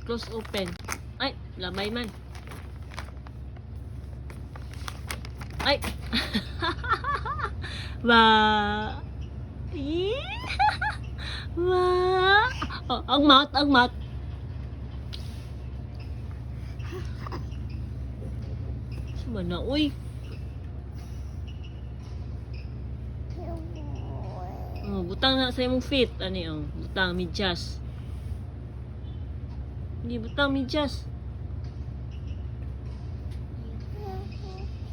Close, open. Ay, lamay man. Ay. Ba. Yeah. Ba. Oh, ang mouth, ang mouth. Saan na, uy? Oh, butang na sa imong feet. Ani, oh. Butang, medyas. Hindi, butang, medyas.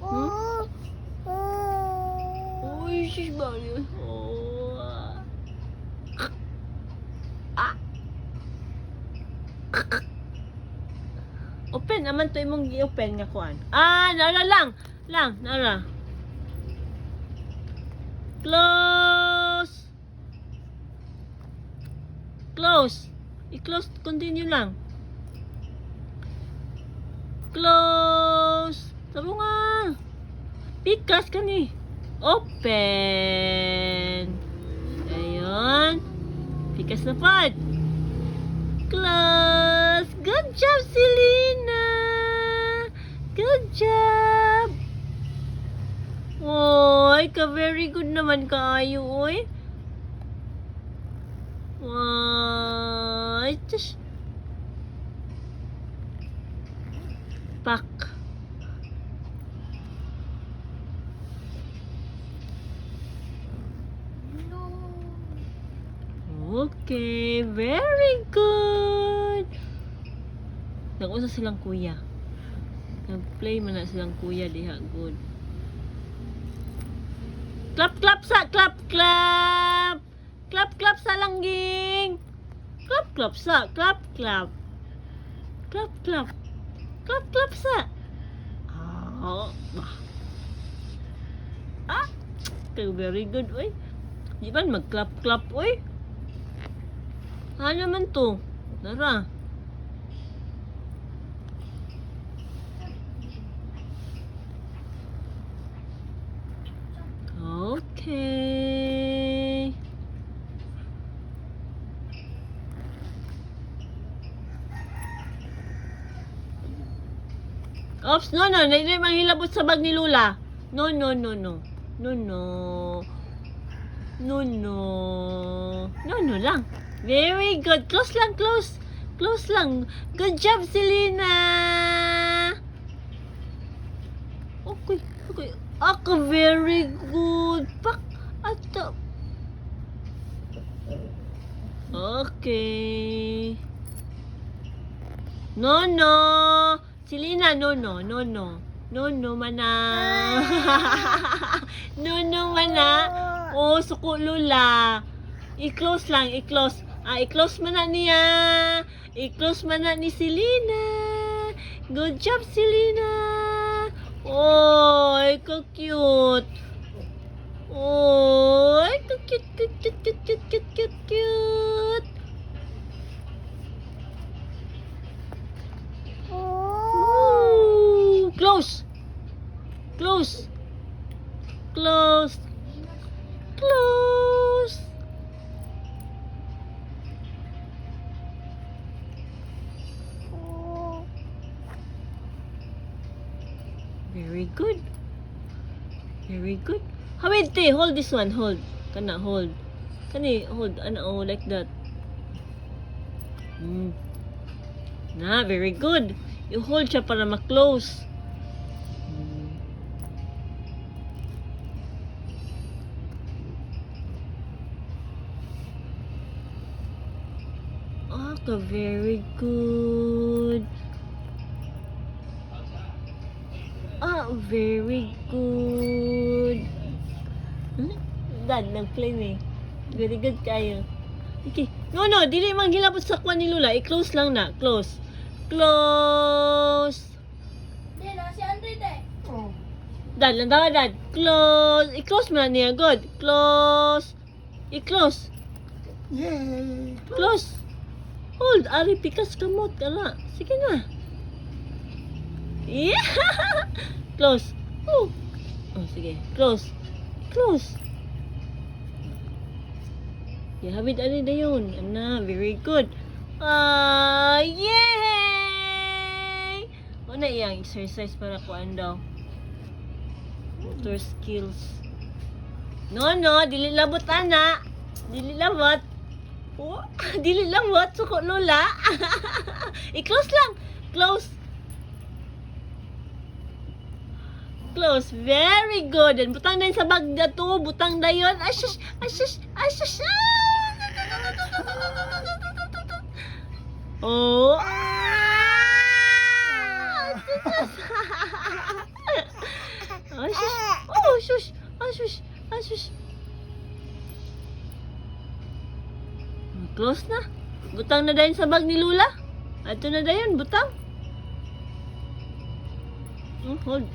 Hmm? Uy, sis, bali. Oh. Ah. Open, naman to imong i-open nga kuan. Ah, nara lang. Nara. Close. Close. I-close, continue lang. Close. Taro nga. Pikas ka ni. Open. Ayun. Pikas na pod. Close. Good job, Selena. Good job. Oy, very good naman kaayo, oy. Ay, just pak. Okay, very good. Nag-usa silang kuya. Nag-play man na silang kuya diha, good. Clap, clap sa, clap, clap. Clap, clap sa langging. Clap, clap sa, clap, clap. Clap, clap. Clap, clap sa. Oh, ah, very good, oy. Di ba mag-clap, clap, oy? Ano naman to? Nara. Okay. Oops, no. Hindi manghilabot sa bag ni Lula. No. No. Lang. Very good. Close lang, close. Close lang. Good job, Selena. Okay. Ako, very good. Pak. Ato. Okay. No. Selena, no. Mana. No, mana. Oh, suko Lula. I-close lang, i-close. I-close man na niya. I-close man na ni Selena. Good job, Selena. Oh, ikaw cute. Oh, ikaw cute. Ooh, close. Very good. How wait, hold this one, hold. Kana, hold. Hold. Ano, like that. Very good. You hold siya para ma-close. Very good. Very good. Dad, nag-play ni. Very good kayo. Okay. No, dili mang hilabot sa kwan ni Lula. I-close lang na. Close. Di na, si Andre de. Oh. Dad. Close. I-close mo na niya. Good. Close. I-close. Yay! Close. Hold. Ari, pikas kamot. Kala. Sige na. Yeah. Close. Oh, sige. Close. Yahabid ani dayon. Ana, very good. Yay! Ano iyang exercise para kuan daw? Motor skills. No, dili labot ana. Dili labot. Oh, dili labot suko lola. I-close lang. Close. Close. Very good. And butang na yun sa bag na to. Butang na yun. Ashush. Ashush. Ashush. Oh. Ashush. Oh, shush. Ashush. Ashush. Close na. Butang na dayon sa bag ni Lula. Ato na dayon, butang. Hold.